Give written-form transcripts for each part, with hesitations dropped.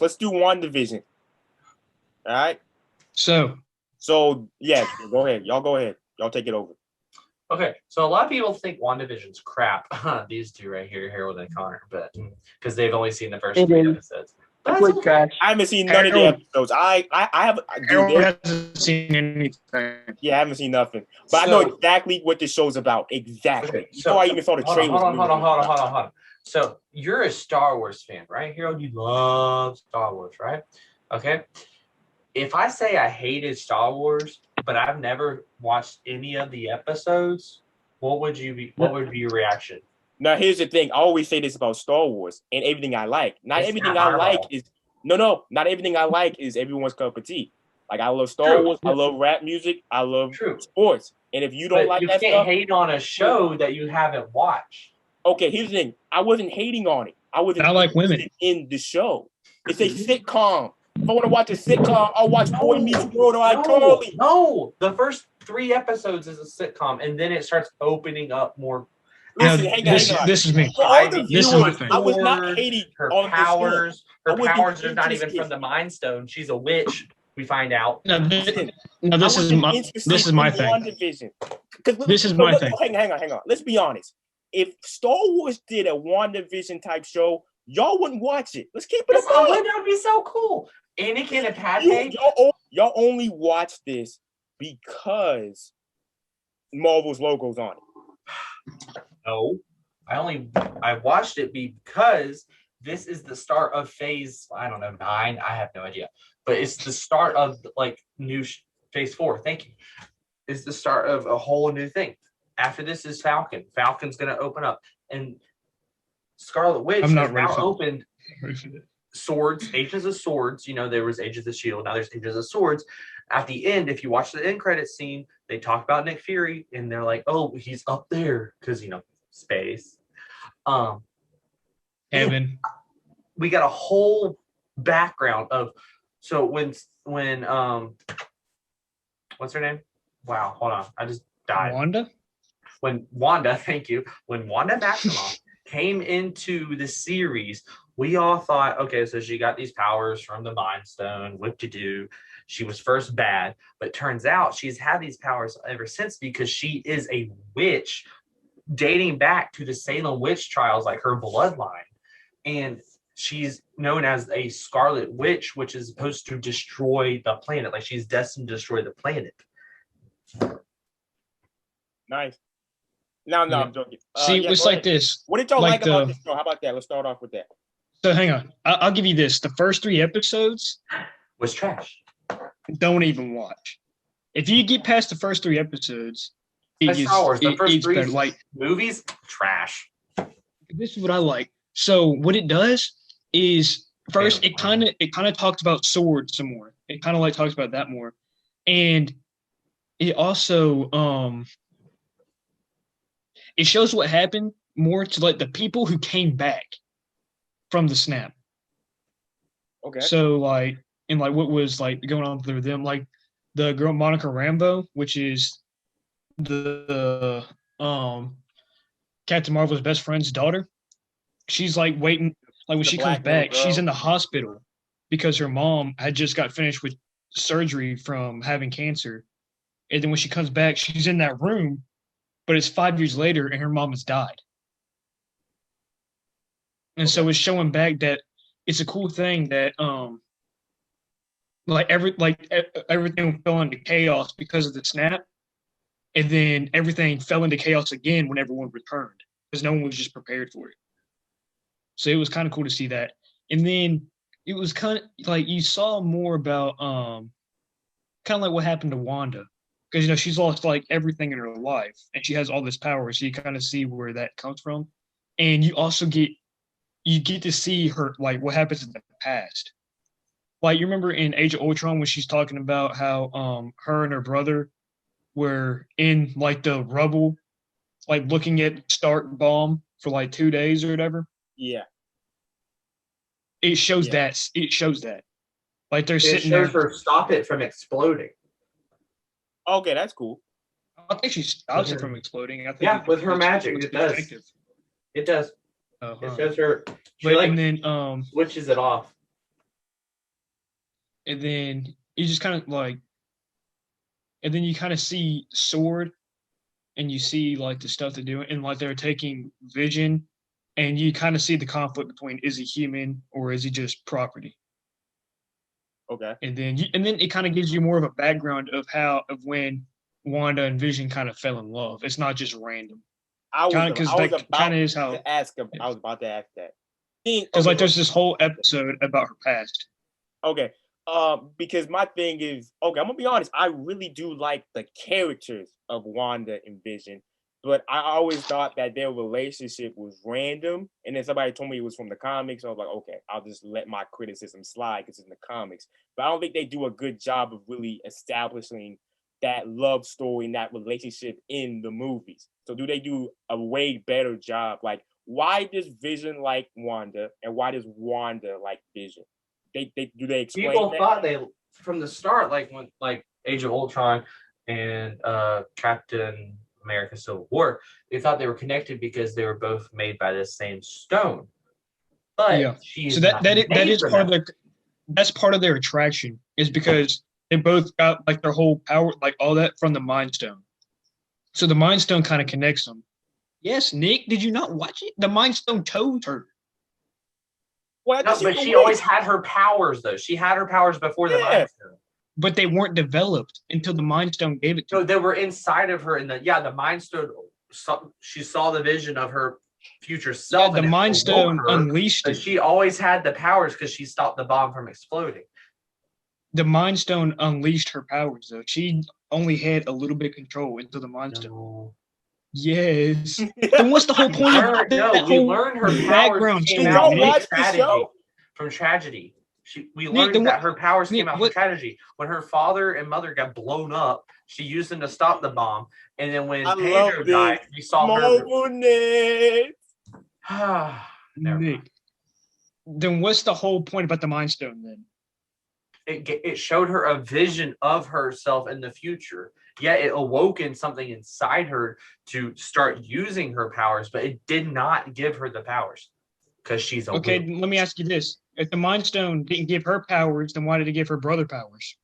Let's do Wandavision. All right. So yeah, go ahead. Y'all go ahead. Y'all take it over. Okay, so a lot of people think WandaVision's crap. These two right here, Harold and Connor, but because they've only seen the first 3 episodes. But It's trash. I haven't seen none of the episodes. I hasn't seen anything. Yeah, I haven't seen nothing. But I know exactly what this show's about. Exactly. Okay, so before I even saw the trailer. Hold on. So you're a Star Wars fan, right, Harold? You love Star Wars, right? Okay. If I say I hated Star Wars, but I've never watched any of the episodes, what would be your reaction? Now, here's the thing. I always say this about Star Wars and everything I like. Not everything I like is everyone's cup of tea. Like, I love Star Wars. I love rap music. I love sports. And if you don't like that stuff, you can't hate on a show that you haven't watched. Okay, here's the thing. I wasn't hating on it. I like women in the show. It's a sitcom. If I want to watch a sitcom, I'll watch Boy Meets World or iCarly. No, the first 3 episodes is a sitcom, and then it starts opening up more. Listen, hang on. This is me. This is my thing. I was not hating her powers. Her powers are not even from the Mind Stone. She's a witch. We find out. No, this is my thing. This is my thing. Hang on. Let's be honest. If Star Wars did a WandaVision type show, y'all wouldn't watch it. Let's keep it up. That would be so cool. Anakin and Padme. Y'all only watch this because Marvel's logo's on it. No, I watched it because this is the start of phase, I don't know, 9. I have no idea, but it's the start of new phase 4. Thank you. It's the start of a whole new thing. After this is Falcon. Falcon's going to open up, and Scarlet Witch has now opened Swords, Ages of Swords. You know, there was Ages of S.H.I.E.L.D. Now there's Ages of Swords. At the end, if you watch the end credits scene, they talk about Nick Fury, and they're like, "Oh, he's up there because space." Heaven. We got a whole background of when what's her name? Wow, hold on, I just died. Wanda. When Wanda Maximoff came into the series, we all thought, okay, so she got these powers from the Mind Stone. What to do? She was first bad, but turns out she's had these powers ever since because she is a witch dating back to the Salem witch trials, like her bloodline. And she's known as a Scarlet Witch, which is supposed to destroy the planet. Like, she's destined to destroy the planet. Nice. No, I'm joking. See, it's like this. What did y'all like about this show? How about that? Let's start off with that. So hang on. I'll give you this. The first 3 episodes was trash. Don't even watch. If you get past the first 3 episodes, the first 3 movies, trash. This is what I like. So what it does is first it kind of talks about swords some more. It kind of talks about that more, and it also it shows what happened more to the people who came back from the snap. Okay. So what was going on through them, like the girl Monica Rambeau, which is the Captain Marvel's best friend's daughter. She's waiting, when she comes back, she's in the hospital because her mom had just got finished with surgery from having cancer. And then when she comes back, she's in that room, but it's 5 years later and her mom has died. And so it's showing back that it's a cool thing that everything fell into chaos because of the snap, and then everything fell into chaos again when everyone returned because no one was just prepared for it. So it was kind of cool to see that. And then it was kind of you saw more about kind of what happened to Wanda because she's lost like everything in her life, and she has all this power. So you kind of see where that comes from, and you also get to see her like what happens in the past. Like you remember in Age of Ultron when she's talking about how her and her brother were in like the rubble, like looking at Stark bomb for like 2 days or whatever. Yeah. It shows that. It shows that. Like they're sitting there. there. It shows her stop it from exploding. Okay, that's cool. I think she stops it from exploding. I think yeah, with her magic, it does. Effective. It does. It shows her. And then switches it off. And then you just kind of like, and then you kind of see Sword, and you see like the stuff they're doing, and like they're taking Vision, and you kind of see the conflict between is he human or is he just property. Okay. And then it kind of gives you more of a background of when Wanda and Vision kind of fell in love. It's not just random. I was about to ask that. Because like there's this whole episode about her past. Okay. Because my thing is, I'm gonna be honest, I really do like the characters of Wanda and Vision, but I always thought that their relationship was random. And then somebody told me it was from the comics. So I was like, okay, I'll just let my criticism slide because it's in the comics. But I don't think they do a good job of really establishing that love story and that relationship in the movies. So do they do a way better job? Like, why does Vision like Wanda and why does Wanda like Vision? They explain people that? Thought they from the start, like when Age of Ultron and Captain America Civil War, they thought they were connected because they were both made by the same stone. But so that is part of their that's part of their attraction, is because they both got like their whole power, like all that from the Mind Stone. So the Mind Stone kind of connects them. Yes, Nick, did you not watch it? The Mind Stone told her. No, but she always had her powers, though. She had her powers before the Mind Stone. But they weren't developed until the Mind Stone gave it to her. No, they were inside of her. The Mind Stone, she saw the vision of her future self. Yeah, the Mind Stone unleashed it. She always had the powers because she stopped the bomb from exploding. The Mind Stone unleashed her powers, though. She only had a little bit of control until the Mind Stone. Yes. Then what's the whole point of that? We learned her powers came out from tragedy. We learned that her powers came out from tragedy. When her father and mother got blown up, she used them to stop the bomb. And then when Pedro died, we saw her. Nick. Then what's the whole point about the Mind Stone then? It showed her a vision of herself in the future. Yeah, it awoken something inside her to start using her powers, but it did not give her the powers because she's a okay. Let me ask you this: if the Mind Stone didn't give her powers, then why did it give her brother powers?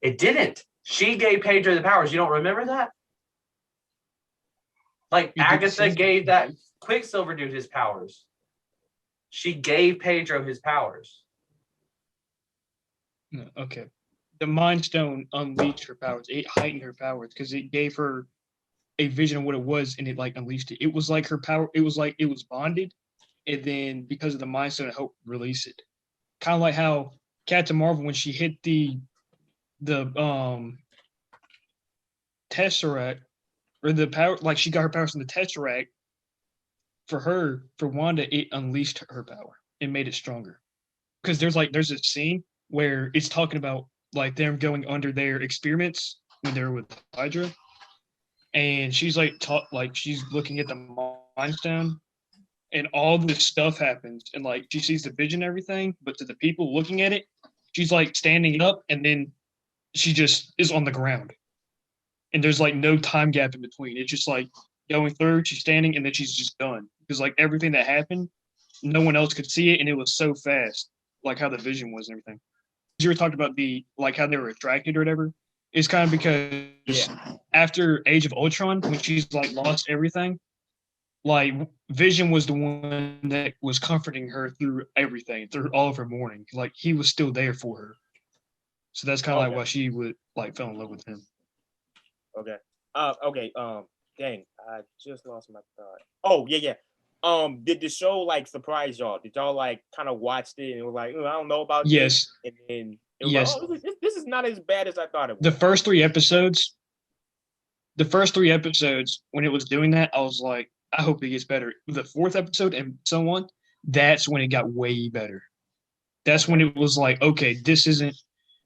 It didn't. She gave Pedro the powers. You don't remember that? Like Agatha gave that Quicksilver dude his powers. She gave Pedro his powers. No, okay. The Mind Stone unleashed her powers. It heightened her powers because it gave her a vision of what it was, and it like unleashed it. It was like her power. It was like it was bonded, and then because of the Mind Stone, it helped release it. Kind of like how Captain Marvel, when she hit the Tesseract, or the power, like she got her powers from the Tesseract. For Wanda, it unleashed her power. It made it stronger. Because there's a scene where it's talking about like them going under their experiments when they're with Hydra, and she's like she's looking at the Mind Stone, and all this stuff happens, and like she sees the vision and everything, but to the people looking at it, she's like standing up, and then she just is on the ground, and there's like no time gap in between. It's just like going through, she's standing, and then she's just done, because like everything that happened, no one else could see it, and it was so fast, like how the vision was and everything. You were talking about how they were attracted or whatever. It's kind of because after Age of Ultron, when she's like lost everything, like Vision was the one that was comforting her through everything, through all of her mourning. Like he was still there for her. So that's kind of like why she would like fell in love with him. Okay. Dang, I just lost my thought. Oh, yeah. Did the show like surprise y'all? Did y'all like kind of watched it and was like, I don't know about this? And then it was like, this is not as bad as I thought it was. The first 3 episodes, the first 3 episodes, when it was doing that, I was like, I hope it gets better. The 4th episode and so on, that's when it got way better. That's when it was like, okay, this isn't,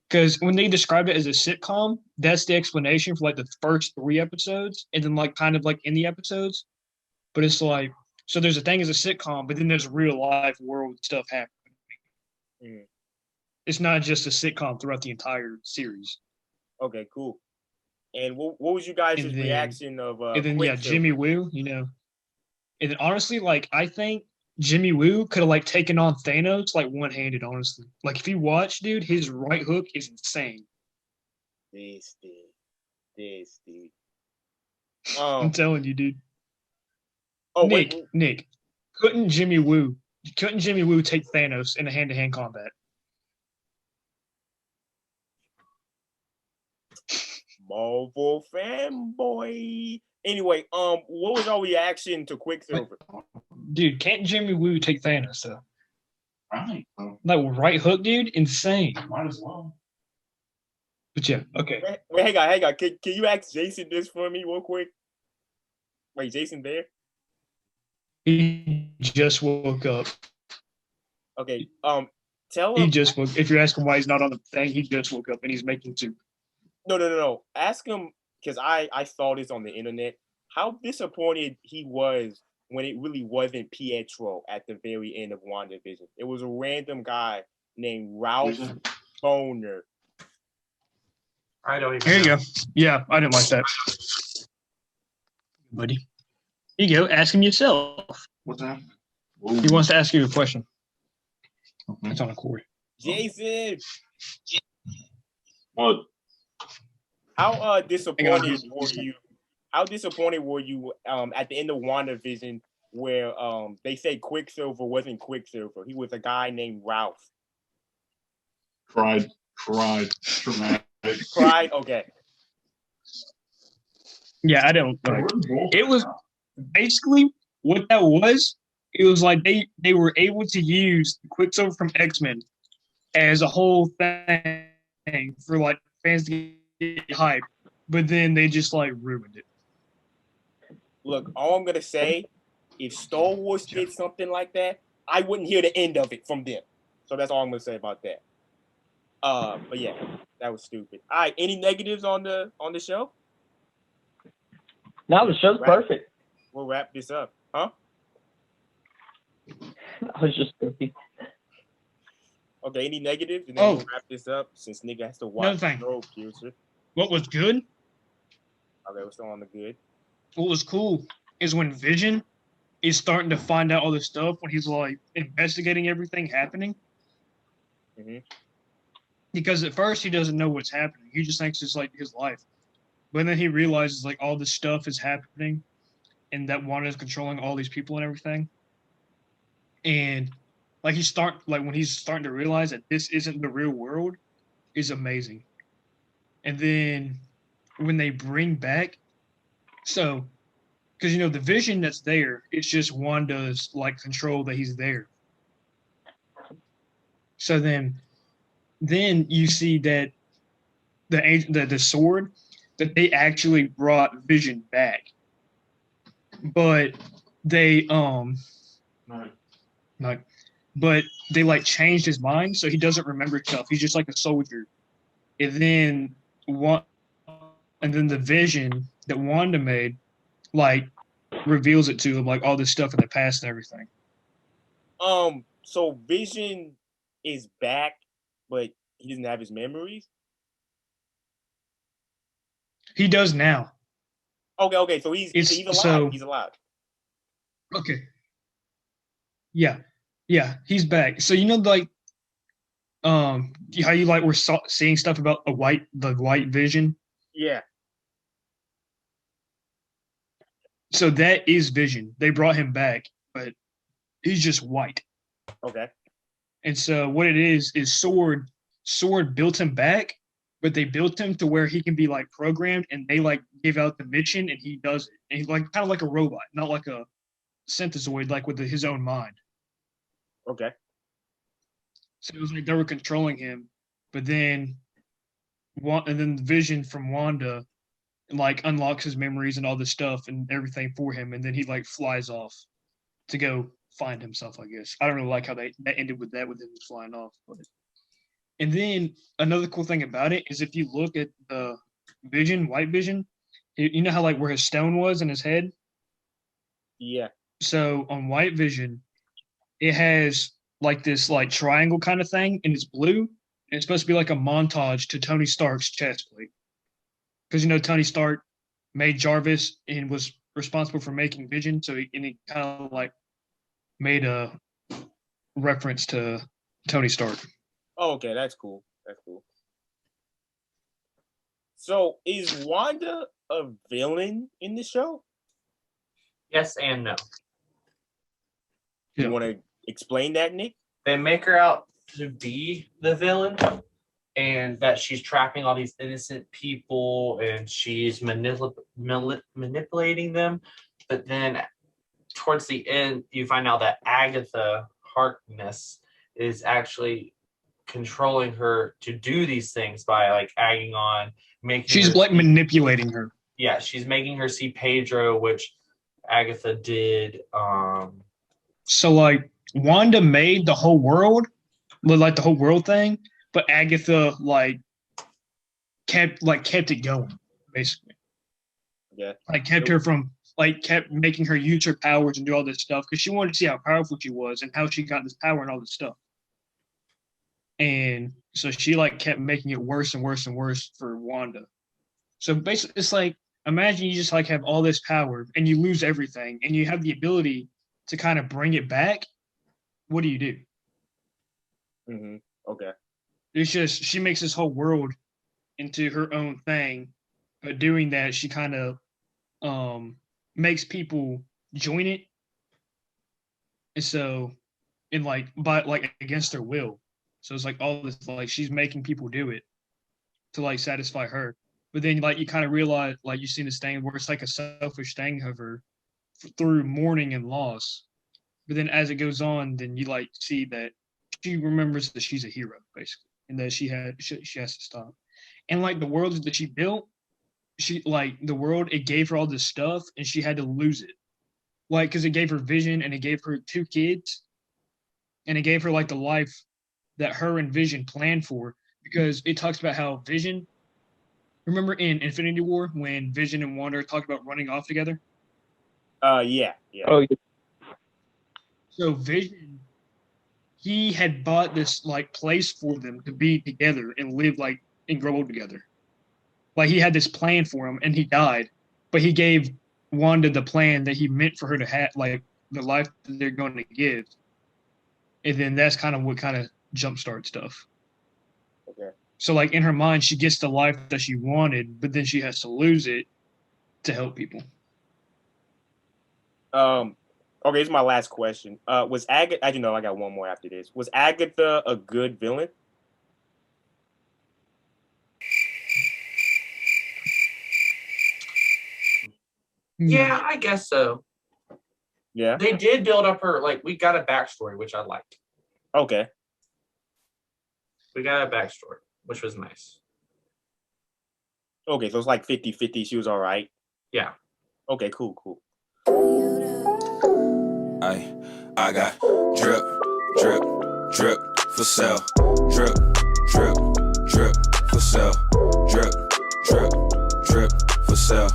because when they described it as a sitcom, that's the explanation for like the first 3 episodes, and then like kind of like in the episodes. But it's like, so there's a thing as a sitcom, but then there's real life world stuff happening. Mm. It's not just a sitcom throughout the entire series. Okay, cool. And what was you guys' reaction of and then Quicksilver? Jimmy Woo, you know. And then honestly, like I think Jimmy Woo could have like taken on Thanos like one-handed, honestly. Like if you watch, dude, his right hook is insane. This dude. I'm telling you, dude. Oh, Nick, couldn't Jimmy Woo take Thanos in a hand-to-hand combat? Marvel fanboy. Anyway, what was our reaction to Quicksilver? Dude, can't Jimmy Woo take Thanos though? Right. Like right hook, dude, insane. Might as well. But yeah, okay. Wait, hang on. Can you ask Jason this for me real quick? Wait, Jason there? He just woke up. Okay. Tell him. He just woke. If you're asking why he's not on the thing, he just woke up and he's making soup. No. Ask him, because I saw this on the internet, how disappointed he was when it really wasn't Pietro at the very end of WandaVision. It was a random guy named Ralph Boner. I don't even Here you know. go. Yeah, I didn't like that. Buddy. Here you go. Ask him yourself. What's that? He wants to ask you a question. Okay. It's on a cord. Jason! What? How disappointed were you? How disappointed were you at the end of WandaVision where they say Quicksilver wasn't Quicksilver? He was a guy named Ralph. Cried. Dramatic. Cried? Okay. Yeah, I don't. It was basically what that was. It was like they were able to use Quicksilver from X-Men as a whole thing for like fans to get hype, but then they just like ruined it. Look, all I'm gonna say, if Star Wars did something like that, I wouldn't hear the end of it from them. So that's all I'm gonna say about that. But yeah, that was stupid. All right, any negatives on the show? No, the show's perfect. We'll wrap this up, huh? I was just joking. Okay, any negatives? And then we'll wrap this up since nigga has to watch Snowpiercer. What was good? Okay, we're still on the good. What was cool is when Vision is starting to find out all this stuff, when he's like investigating everything happening. Mm-hmm. Because at first he doesn't know what's happening. He just thinks it's like his life. But then he realizes like all this stuff is happening and that Wanda is controlling all these people and everything. And like when he's starting to realize that this isn't the real world is amazing. And then when they bring back, so because the Vision that's there, it's just Wanda's like control that he's there. So then you see that the sword that they actually brought Vision back, but they but they like changed his mind, so he doesn't remember stuff. He's just like a soldier. And then the Vision that Wanda made, like, reveals it to him, like all this stuff in the past and everything. So Vision is back, but he doesn't have his memories? He does now. Okay. So he's alive. He's alive. Okay. Yeah, he's back. So like, how you like were seeing stuff about the white Vision? Yeah. So that is Vision. They brought him back, but he's just white. Okay. And so what it is Sword built him back, but they built him to where he can be like programmed, and they like give out the mission and he does it. And he's like kind of like a robot, not like a synthezoid, like with his own mind. Okay. So it was like they were controlling him, but then the Vision from Wanda and like unlocks his memories and all this stuff and everything for him, and then he like flies off to go find himself, I guess. I don't really like how that ended with him flying off. But. And then another cool thing about it is if you look at the Vision, White Vision, you know how like where his stone was in his head? Yeah. So on White Vision, it has like this like triangle kind of thing, and it's blue. And it's supposed to be like a montage to Tony Stark's chest plate. Because Tony Stark made Jarvis and was responsible for making Vision, so he kind of like made a reference to Tony Stark. Oh, okay, that's cool. That's cool. So, is Wanda a villain in the show? Yes and no. Yeah. You want to explain that, Nick? They make her out to be the villain, and that she's trapping all these innocent people, and she's manipulating them. But then, towards the end, you find out that Agatha Harkness is actually controlling her to do these things by like egging on, making. She's like manipulating her. Yeah, she's making her see Pedro, which Agatha did. So like Wanda made the whole world, like the whole world thing, but Agatha kept it going, basically. Yeah. Like kept making her use her powers and do all this stuff because she wanted to see how powerful she was and how she got this power and all this stuff. And so she kept making it worse and worse and worse for Wanda. So basically, it's like, imagine you just have all this power and you lose everything and you have the ability to kind of bring it back. What do you do? Mm-hmm. Okay. It's just, she makes this whole world into her own thing. But doing that, she kind of makes people join it. And so, against their will. So it's all this, she's making people do it to satisfy her. But then you kind of realize, you see this thing where it's a selfish thing of her through mourning and loss. But then as it goes on, then you see that she remembers that she's a hero, basically, and that she has to stop. And the world that she built, the world, it gave her all this stuff and she had to lose it. Because it gave her Vision and it gave her 2 kids and it gave her the life that her and Vision planned for, because it talks about how Vision, remember in Infinity War when Vision and Wanda talked about running off together? Yeah. Oh, yeah. So Vision, he had bought this place for them to be together and live and grow old together. He had this plan for him and he died, but he gave Wanda the plan that he meant for her to have, the life that they're going to give. And then that's kind of what kind of jumpstart stuff. Okay. So in her mind, she gets the life that she wanted, but then she has to lose it to help people. Okay, this is my last question. Was Agatha? I got one more after this. Was Agatha a good villain? Yeah, I guess so. Yeah. They did build up her, we got a backstory, which I liked. Okay. We got a backstory, which was nice. Okay, so it's 50-50. She was all right. Yeah. Okay, cool. I got drip, drip, drip for sale. Drip, drip, drip for sale. Drip, drip, drip for sale.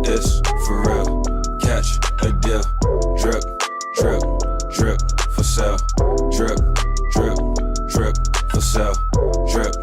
It's for real. Catch a deal. Drip, drip, drip for sale. Drip, drip, drip for sale. Drip.